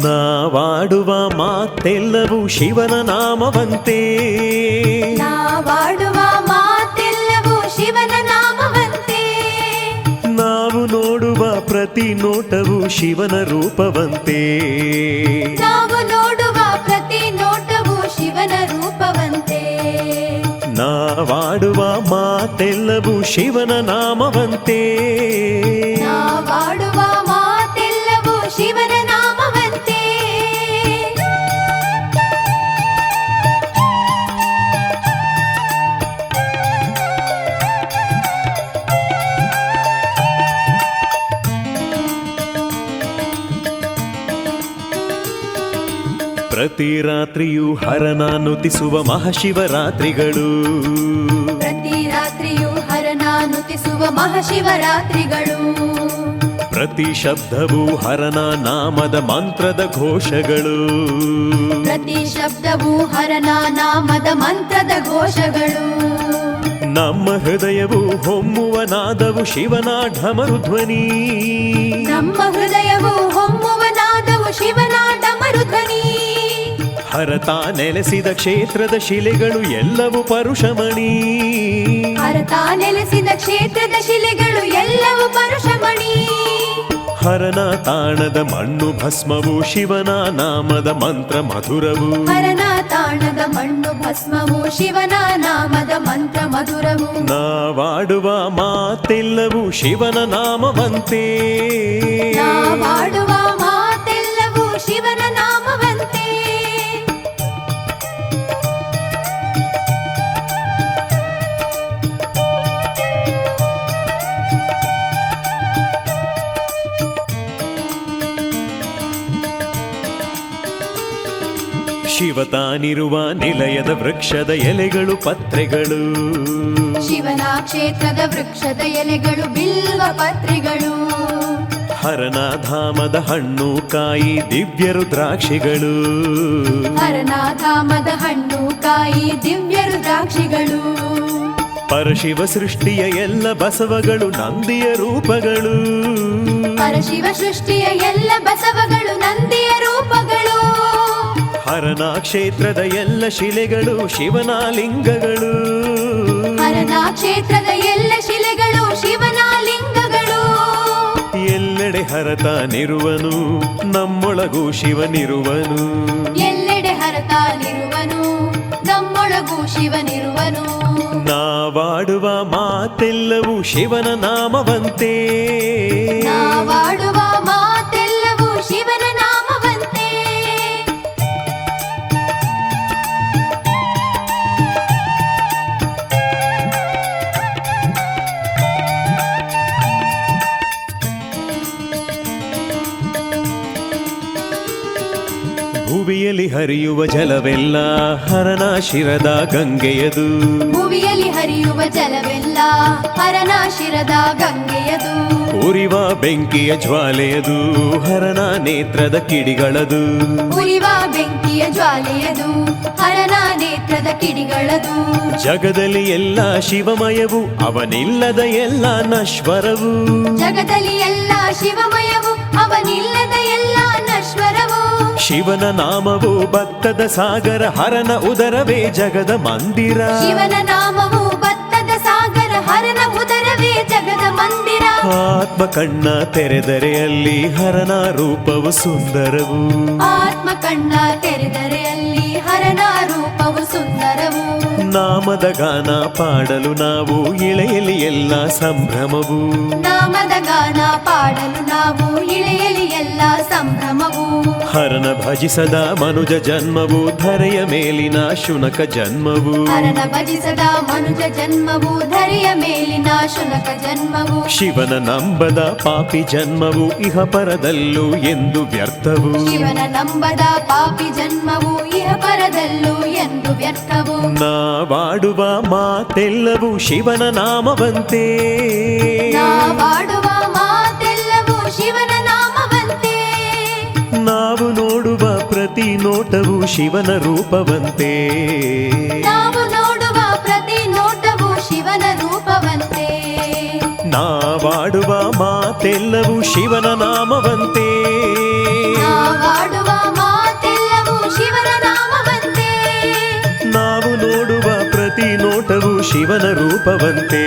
ನಾವಾಡುವ ಮಾತೆಲ್ಲವೂ ಶಿವನ ನಾಮವಂತೆ, ನಾವಾಡುವ ಮಾತೆಲ್ಲವೂ ಶಿವನ ನಾಮವಂತೆ, ನಾವು ನೋಡುವ ಪ್ರತಿ ನೋಟವು ಶಿವನ ರೂಪವಂತೆ, ನಾವು ನೋಡುವ ಪ್ರತಿ ನೋಟವು ಶಿವನ ರೂಪವಂತೆ, ನಾವಾಡುವ ಮಾತೆಲ್ಲವೂ ಶಿವನ ನಾಮವಂತೆ, ನಾವಾಡುವ ಮಾತೆಲ್ಲವೂ ಶಿವನ ನಾಮವಂತೆ. ಪ್ರತಿ ರಾತ್ರಿಯೂ ಹರನ ನುತಿಸುವ ಮಹಾಶಿವರಾತ್ರಿಗಳು, ಪ್ರತಿ ರಾತ್ರಿಯೂ ಹರನ ನುತಿಸುವ ಮಹಾಶಿವರಾತ್ರಿಗಳು, ಪ್ರತಿ ಶಬ್ದವೂ ಹರನ ನಾಮದ ಮಂತ್ರದ ಘೋಷಗಳು, ಪ್ರತಿ ಶಬ್ದವೂ ಹರನ ನಾಮದ ಮಂತ್ರದ ಘೋಷಗಳು, ನಮ್ಮ ಹೃದಯವು ಹೊಮ್ಮುವ ನಾದವು ಶಿವನ ಢಮರು ಧ್ವನಿ, ನಮ್ಮ ಹೃದಯವು ಹೊಮ್ಮುವ ನಾದವು ಶಿವನ ಡಮರು ಧ್ವನಿ, ಹರತ ನೆಲೆಸಿದ ಕ್ಷೇತ್ರದ ಶಿಲೆಗಳು ಎಲ್ಲವೂ ಪರುಷಮಣಿ, ಹರತ ನೆಲೆಸಿದ ಕ್ಷೇತ್ರದ ಶಿಲೆಗಳು ಎಲ್ಲವೂ ಪರುಷಮಣಿ, ಹರನ ತಾಣದ ಮಣ್ಣು ಭಸ್ಮವು ಶಿವನ ನಾಮದ ಮಂತ್ರ ಮಧುರವು, ಹರನ ತಾಣದ ಮಣ್ಣು ಭಸ್ಮವು ಶಿವನ ನಾಮದ ಮಂತ್ರ ಮಧುರವು, ನಾವಾಡುವ ಮಾತೆಲ್ಲವೂ ಶಿವನ ನಾಮವಂತೆ, ನಾವಾಡುವ ಮಾತೆಲ್ಲವೂ ಶಿವನ ನಾಮವಂತೆ. ಶಿವ ತಾನಿರುವ ನಿಲಯದ ವೃಕ್ಷದ ಎಲೆಗಳು ಪತ್ರೆಗಳು, ಶಿವನ ಕ್ಷೇತ್ರದ ವೃಕ್ಷದ ಎಲೆಗಳು ಬಿಲ್ವ ಪತ್ರೆಗಳು, ಹರನ ಧಾಮದ ಹಣ್ಣು ಕಾಯಿ ದಿವ್ಯ ರುದ್ರಾಕ್ಷಿಗಳು, ಹರನ ಧಾಮದ ಹಣ್ಣು ಕಾಯಿ ದಿವ್ಯ ರುದ್ರಾಕ್ಷಿಗಳು, ಪರಶಿವ ಸೃಷ್ಟಿಯ ಎಲ್ಲ ಬಸವಗಳು ನಂದಿಯ ರೂಪಗಳು, ಪರಶಿವ ಸೃಷ್ಟಿಯ ಎಲ್ಲ ಬಸವಗಳು ನಂದಿಯ ರೂಪಗಳು, ಹರನ ಕ್ಷೇತ್ರದ ಎಲ್ಲ ಶಿಲೆಗಳು ಶಿವನ ಲಿಂಗಗಳು, ಹರನ ಕ್ಷೇತ್ರದ ಎಲ್ಲ ಶಿಲೆಗಳು ಶಿವನ ಲಿಂಗಗಳು, ಎಲ್ಲೆಡೆ ಹರತಾನಿರುವನು ನಮ್ಮೊಳಗೂ ಶಿವನಿರುವನು, ಎಲ್ಲೆಡೆ ಹರತಾನಿರುವನು ನಮ್ಮೊಳಗೂ ಶಿವನಿರುವನು, ನಾವಾಡುವ ಮಾತೆಲ್ಲವೂ ಶಿವನ ನಾಮವಂತೆ, ನಾವಾಡುವ ಮಾತೆಲ್ಲವೂ ಶಿವನ ನಾಮವಂತೆ. ಭುವಿಯಲ್ಲಿ ಹರಿಯುವ ಜಲವೆಲ್ಲ ಹರನ ಶಿರದ ಗಂಗೆಯದು, ಭುವಿಯಲ್ಲಿ ಹರಿಯುವ ಜಲವೆಲ್ಲ ಹರನ ಶಿರದ ಗಂಗೆಯದು, ಉರಿವ ಬೆಂಕಿಯ ಜ್ವಾಲೆಯದು ಹರನ ನೇತ್ರದ ಕಿಡಿಗಳದು, ಉರಿವ ಬೆಂಕಿಯ ಜ್ವಾಲೆಯದು ಹರನ ನೇತ್ರದ ಕಿಡಿಗಳದು, ಜಗದಲ್ಲಿ ಎಲ್ಲ ಶಿವಮಯವು ಅವನಿಲ್ಲದ ಎಲ್ಲ ನಶ್ವರವು, ಜಗದಲ್ಲಿ ಎಲ್ಲ ಶಿವಮಯವು ಅವನಿಲ್ಲದ ಎಲ್ಲ ನಶ್ವರವು, ಶಿವನ ನಾಮವು ಭಕ್ತದ ಸಾಗರ ಹರನ ಉದರವೇ ಜಗದ ಮಂದಿರ, ಶಿವನ ನಾಮವು ಭತ್ತದ ಸಾಗರ ಹರನ ಉದರವೇ ಜಗದ ಮಂದಿರ, ಆತ್ಮ ಕಣ್ಣ ತೆರೆದರೆ ಅಲ್ಲಿ ಹರನ ರೂಪವು ಸುಂದರವು, ಆತ್ಮ ಕಣ್ಣ ತೆರೆದರೆ ಅಲ್ಲಿ ಹರನ ರೂಪವು ಸುಂದರವು, ನಾಮದ ಗಾನ ಪಾಡಲು ನಾವು ಇಳೆಯಲಿ ಎಲ್ಲ ಸಂಭ್ರಮವು, ನಾಮದ ಗಾನ ಪಾಡಲು ನಾವು ಇಳೆಯಲಿ ಎಲ್ಲ ಸಂಭ್ರಮವು, ಹರನ ಭಜಿಸದ ಮನುಜ ಜನ್ಮವು ಧರೆಯ ಮೇಲಿನ ಶುನಕ ಜನ್ಮವು, ಹರನ ಭಜಿಸದ ಮನುಜ ಜನ್ಮವು ಧರೆಯ ಮೇಲಿನ ಶುನಕ ಜನ್ಮವು, ಶಿವನ ನಂಬದ ಪಾಪಿ ಜನ್ಮವು ಇಹ ಪರದಲ್ಲೂ ಎಂದು ವ್ಯರ್ಥವು, ಶಿವನ ನಂಬದ ಪಾಪಿ ಜನ್ಮವು ಇಹ ಪರದಲ್ಲೂ ಎಂದು ವ್ಯರ್ಥವು ನಾವಾಡುವ ಮಾತೆಲ್ಲವೂ ಶಿವನ ನಾಮವಂತೆ ನಾವಾಡುವ ಮಾತೆಲ್ಲವೂ ಶಿವನ ನಾಮವಂತೆ ನಾವು ನೋಡುವ ಪ್ರತಿ ನೋಟವು ಶಿವನ ರೂಪವಂತೆ ನಾವು ನೋಡುವ ಪ್ರತಿ ನೋಟವು ಶಿವನ ರೂಪವಂತೆ ನಾವಾಡುವ ಮಾತೆಲ್ಲವೂ ಶಿವನ ನಾಮವಂತೆ ನಾವಾಡುವ ಮಾತೆಲ್ಲವೂ ಶಿವನ ನಾಮವಂತೆ ನಾವು ನೋಡುವ ಪ್ರತಿ ನೋಟವು ಶಿವನ ರೂಪವಂತೆ